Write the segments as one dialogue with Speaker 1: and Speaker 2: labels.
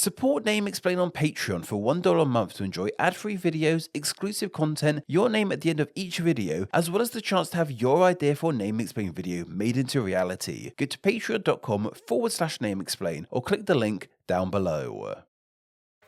Speaker 1: Support Name Explain on Patreon for $1 a month to enjoy ad-free videos, exclusive content, your name at the end of each video, as well as the chance to have your idea for a Name Explain video made into reality. Go to patreon.com/Name Explain or click the link down below.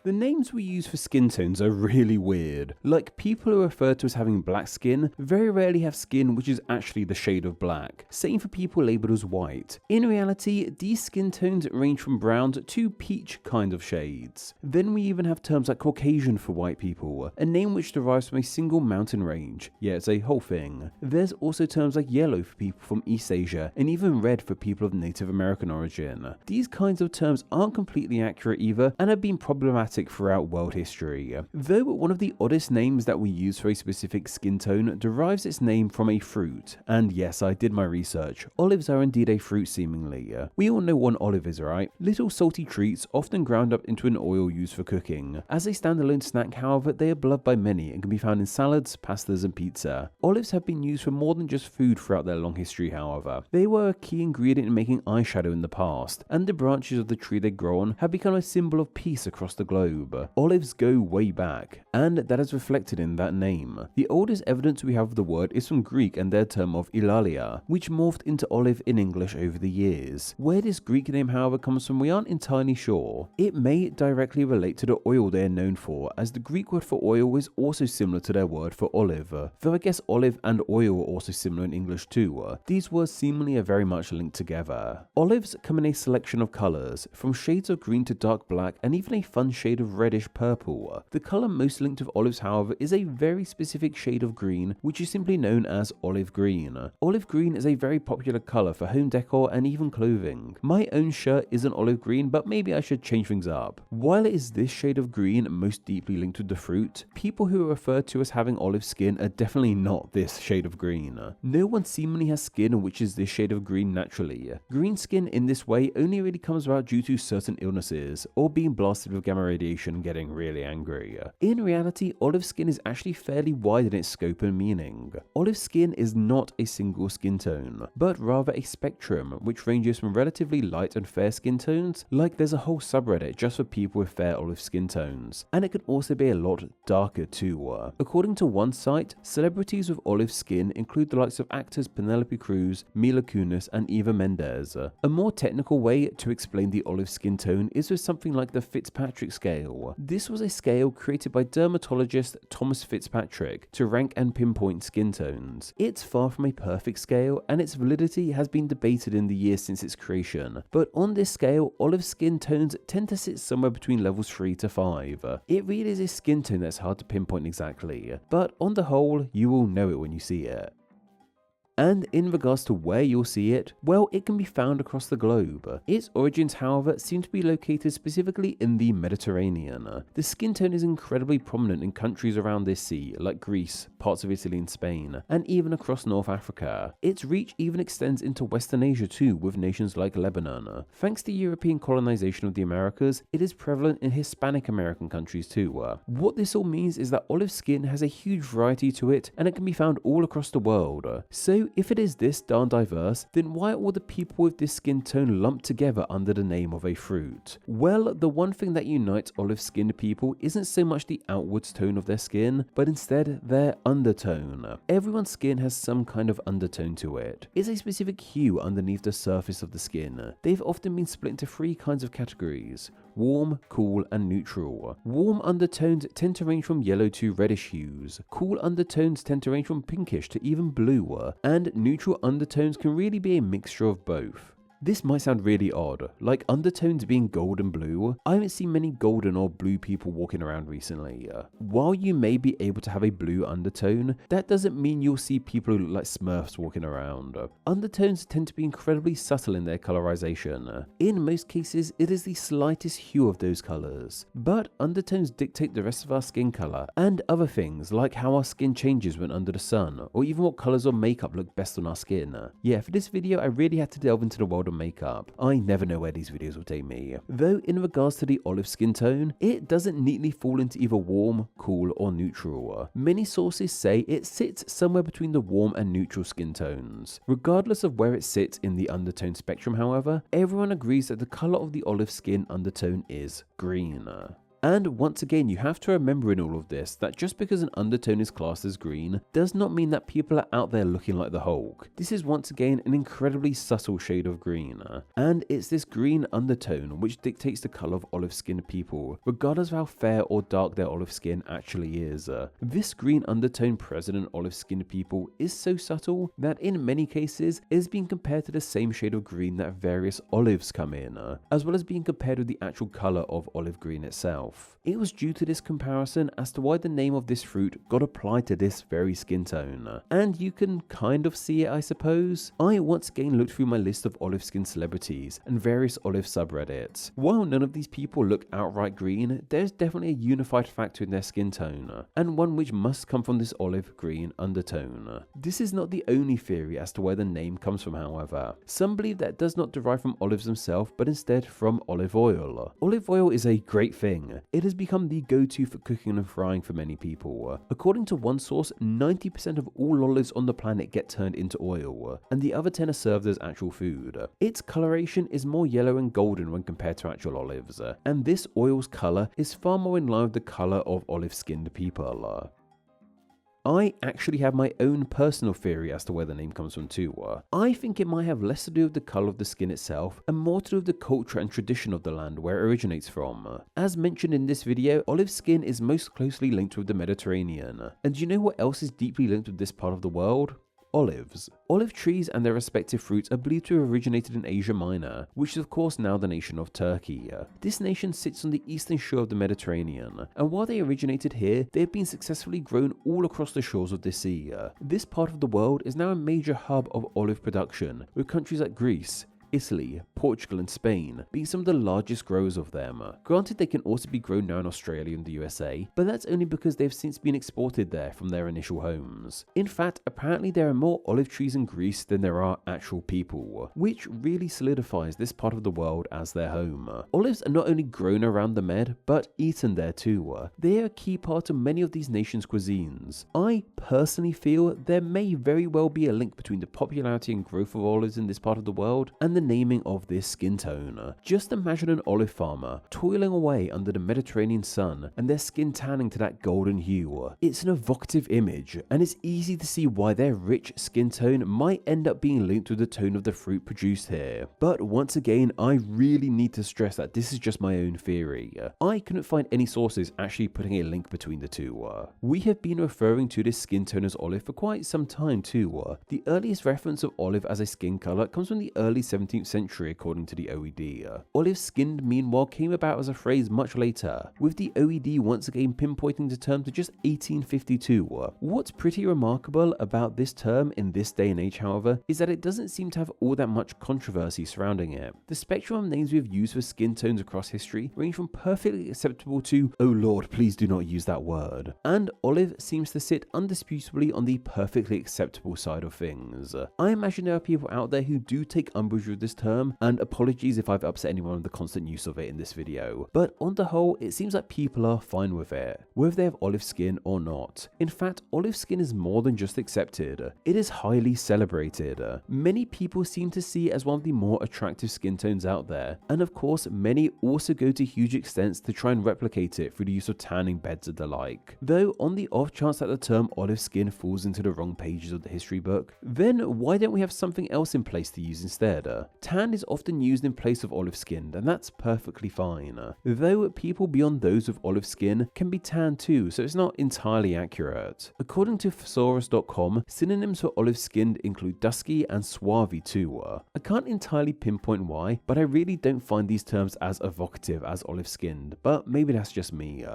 Speaker 2: The names we use for skin tones are really weird. Like, people who are referred to as having black skin very rarely have skin which is actually the shade of black. Same for people labelled as white. In reality, these skin tones range from brown to peach kind of shades. Then we even have terms like Caucasian for white people, a name which derives from a single mountain range. Yeah, it's a whole thing. There's also terms like yellow for people from East Asia, and even red for people of Native American origin. These kinds of terms aren't completely accurate either, and have been problematic throughout world history. Though one of the oddest names that we use for a specific skin tone derives its name from a fruit, and yes, I did my research. Olives are indeed a fruit seemingly. We all know what an olive is, right? Little salty treats often ground up into an oil used for cooking. As a standalone snack, however, they are beloved by many and can be found in salads, pastas and pizza. Olives have been used for more than just food throughout their long history, however. They were a key ingredient in making eyeshadow in the past, and the branches of the tree they grow on have become a symbol of peace across the globe. Olives go way back, and that is reflected in that name. The oldest evidence we have of the word is from Greek and their term of Eulalia, which morphed into olive in English over the years. Where this Greek name, however, comes from, we aren't entirely sure. It may directly relate to the oil they are known for, as the Greek word for oil is also similar to their word for olive, though I guess olive and oil are also similar in English too. These words seemingly are very much linked together. Olives come in a selection of colours, from shades of green to dark black, and even a fun shade of reddish purple. The colour most linked with olives, however, is a very specific shade of green, which is simply known as olive green. Olive green is a very popular colour for home decor and even clothing. My own shirt is an olive green, but maybe I should change things up. While it is this shade of green most deeply linked with the fruit, people who are referred to as having olive skin are definitely not this shade of green. No one seemingly has skin which is this shade of green naturally. Green skin in this way only really comes about due to certain illnesses, or being blasted with gamma radiation and getting really angry. In reality, olive skin is actually fairly wide in its scope and meaning. Olive skin is not a single skin tone, but rather a spectrum which ranges from relatively light and fair skin tones, like there's a whole subreddit just for people with fair olive skin tones, and it can also be a lot darker too. According to one site, celebrities with olive skin include the likes of actors Penelope Cruz, Mila Kunis and Eva Mendes. A more technical way to explain the olive skin tone is with something like the Fitzpatrick scale. This was a scale created by dermatologist Thomas Fitzpatrick to rank and pinpoint skin tones. It's far from a perfect scale, and its validity has been debated in the years since its creation, but on this scale, olive skin tones tend to sit somewhere between levels 3 to 5. It really is a skin tone that's hard to pinpoint exactly, but on the whole, you will know it when you see it. And in regards to where you'll see it, well, it can be found across the globe. Its origins, however, seem to be located specifically in the Mediterranean. The skin tone is incredibly prominent in countries around this sea, like Greece, parts of Italy and Spain, and even across North Africa. Its reach even extends into Western Asia too, with nations like Lebanon. Thanks to European colonization of the Americas, it is prevalent in Hispanic American countries too. What this all means is that olive skin has a huge variety to it, and it can be found all across the world. So if it is this darn diverse, then why are all the people with this skin tone lumped together under the name of a fruit? Well, the one thing that unites olive-skinned people isn't so much the outwards tone of their skin, but instead their undertone. Everyone's skin has some kind of undertone to it. It's a specific hue underneath the surface of the skin. They've often been split into 3 kinds of categories: warm, cool, and neutral. Warm undertones tend to range from yellow to reddish hues. Cool undertones tend to range from pinkish to even blue, and neutral undertones can really be a mixture of both. This might sound really odd, like undertones being gold and blue. I haven't seen many golden or blue people walking around recently. While you may be able to have a blue undertone, that doesn't mean you'll see people who look like Smurfs walking around. Undertones tend to be incredibly subtle in their colorization. In most cases, it is the slightest hue of those colors. But undertones dictate the rest of our skin color, and other things like how our skin changes when under the sun, or even what colors or makeup look best on our skin. Yeah, for this video I really had to delve into the world of on makeup. I never know where these videos will take me. Though in regards to the olive skin tone, it doesn't neatly fall into either warm, cool, or neutral. Many sources say it sits somewhere between the warm and neutral skin tones. Regardless of where it sits in the undertone spectrum, however, everyone agrees that the color of the olive skin undertone is green. And once again, you have to remember in all of this that just because an undertone is classed as green does not mean that people are out there looking like the Hulk. This is once again an incredibly subtle shade of green, and it's this green undertone which dictates the color of olive-skinned people, regardless of how fair or dark their olive skin actually is. This green undertone present in olive-skinned people is so subtle that in many cases it is being compared to the same shade of green that various olives come in, as well as being compared with the actual color of olive green itself. It was due to this comparison as to why the name of this fruit got applied to this very skin tone. And you can kind of see it, I suppose. I once again looked through my list of olive skin celebrities and various olive subreddits. While none of these people look outright green, there's definitely a unified factor in their skin tone, and one which must come from this olive green undertone. This is not the only theory as to where the name comes from, however. Some believe that it does not derive from olives themselves, but instead from olive oil. Olive oil is a great thing. It has become the go-to for cooking and frying for many people. According to one source, 90% of all olives on the planet get turned into oil, and the other 10 are served as actual food. Its coloration is more yellow and golden when compared to actual olives, and this oil's color is far more in line with the color of olive-skinned people. I actually have my own personal theory as to where the name comes from too. I think it might have less to do with the colour of the skin itself and more to do with the culture and tradition of the land where it originates from. As mentioned in this video, olive skin is most closely linked with the Mediterranean. And do you know what else is deeply linked with this part of the world? Olives. Olive trees and their respective fruits are believed to have originated in Asia Minor, which is of course now the nation of Turkey. This nation sits on the eastern shore of the Mediterranean, and while they originated here, they have been successfully grown all across the shores of the sea. This part of the world is now a major hub of olive production, with countries like Greece, Italy, Portugal and Spain being some of the largest growers of them. Granted, they can also be grown now in Australia and the USA, but that's only because they've since been exported there from their initial homes. In fact, apparently there are more olive trees in Greece than there are actual people, which really solidifies this part of the world as their home. Olives are not only grown around the Med, but eaten there too. They are a key part of many of these nations' cuisines. I personally feel there may very well be a link between the popularity and growth of olives in this part of the world and the naming of this skin tone. Just imagine an olive farmer toiling away under the Mediterranean sun and their skin tanning to that golden hue. It's an evocative image, and it's easy to see why their rich skin tone might end up being linked with the tone of the fruit produced here. But once again, I really need to stress that this is just my own theory. I couldn't find any sources actually putting a link between the two. We have been referring to this skin tone as olive for quite some time too. The earliest reference of olive as a skin color comes from the early 17th century according to the OED. Olive skinned meanwhile came about as a phrase much later, with the OED once again pinpointing the term to just 1852. What's pretty remarkable about this term in this day and age, however, is that it doesn't seem to have all that much controversy surrounding it. The spectrum of names we've used for skin tones across history range from perfectly acceptable to, oh lord, please do not use that word, and olive seems to sit undisputably on the perfectly acceptable side of things. I imagine there are people out there who do take umbrage with this term, and apologies if I've upset anyone with the constant use of it in this video, but on the whole it seems like people are fine with it, whether they have olive skin or not. In fact, olive skin is more than just accepted, it is highly celebrated. Many people seem to see it as one of the more attractive skin tones out there, and of course many also go to huge extents to try and replicate it through the use of tanning beds and the like. Though on the off chance that the term olive skin falls into the wrong pages of the history book, then why don't we have something else in place to use instead? Tan is often used in place of olive skin, and that's perfectly fine. Though people beyond those with olive skin can be tan too, so it's not entirely accurate. According to thesaurus.com, synonyms for olive skinned include dusky and swarthy too. I can't entirely pinpoint why, but I really don't find these terms as evocative as olive skinned, but maybe that's just me.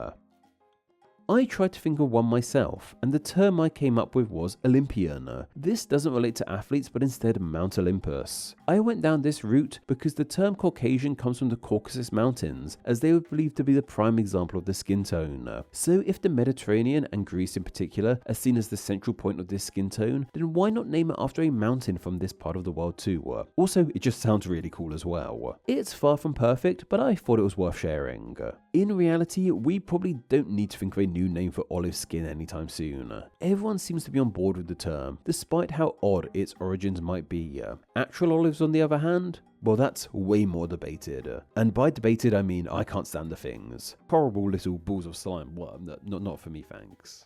Speaker 2: I tried to think of one myself, and the term I came up with was Olympian. This doesn't relate to athletes, but instead Mount Olympus. I went down this route because the term Caucasian comes from the Caucasus Mountains, as they were believed to be the prime example of the skin tone. So if the Mediterranean and Greece in particular are seen as the central point of this skin tone, then why not name it after a mountain from this part of the world too? Also, it just sounds really cool as well. It's far from perfect, but I thought it was worth sharing. In reality, we probably don't need to think of a new name for olive skin anytime soon. Everyone seems to be on board with the term, despite how odd its origins might be. Actual olives, on the other hand, well, that's way more debated. And by debated, I mean I can't stand the things. Horrible little balls of slime. Well, not for me, thanks.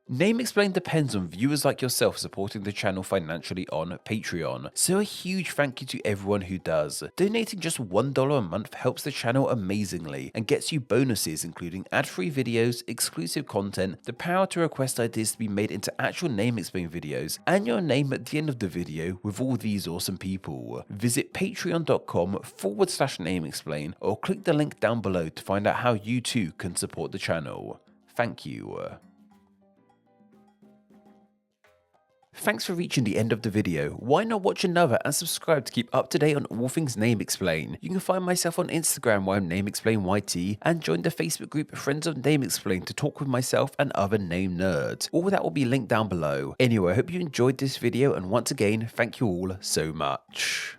Speaker 1: Name Explain depends on viewers like yourself supporting the channel financially on Patreon, so a huge thank you to everyone who does. Donating just $1 a month helps the channel amazingly and gets you bonuses including ad-free videos, exclusive content, the power to request ideas to be made into actual Name Explain videos, and your name at the end of the video with all these awesome people. Visit patreon.com/Name Explain or click the link down below to find out how you too can support the channel. Thank you. Thanks for reaching the end of the video. Why not watch another and subscribe to keep up to date on all things Name Explain. You can find myself on Instagram where I'm Name Explain YT, and join the Facebook group Friends of Name Explain to talk with myself and other name nerds. All that will be linked down below. Anyway, I hope you enjoyed this video, and once again, thank you all so much.